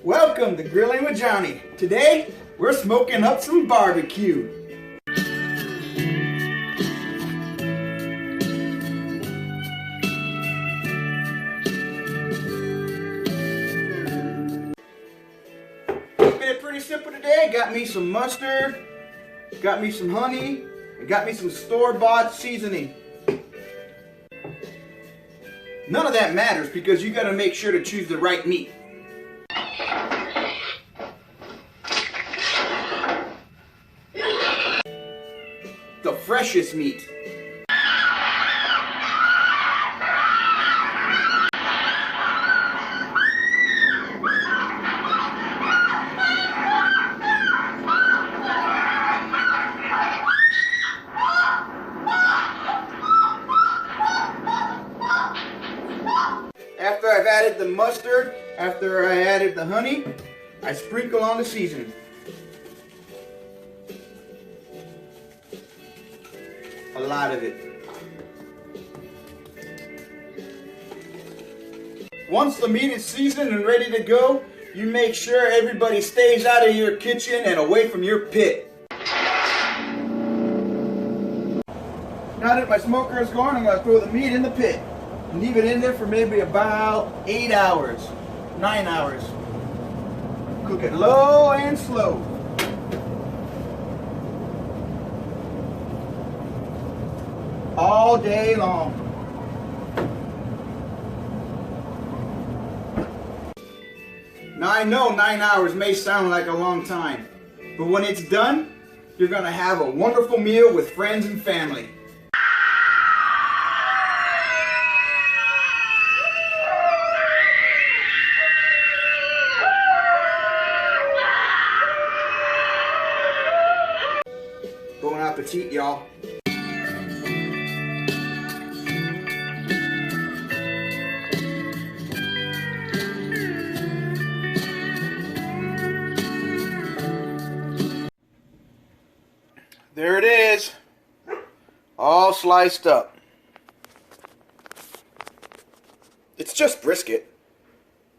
Welcome to Grilling with Johnny. Today, we're smoking up some barbecue. Keeping it pretty simple today. Got me some mustard, got me some honey, and got me some store-bought seasoning. None of that matters because you gotta make sure to choose the right meat. The freshest meat. After I've added the mustard, after I added the honey, I sprinkle on the seasoning. A lot of it. Once the meat is seasoned and ready to go, you make sure everybody stays out of your kitchen and away from your pit. Now that my smoker is gone, I'm going to throw the meat in the pit. And leave it in there for maybe about 8 hours, 9 hours. Cook it low and slow. All day long. Now I know 9 hours may sound like a long time, but when it's done, you're gonna have a wonderful meal with friends and family. Bon appetit, y'all. There it is, all sliced up. It's just brisket.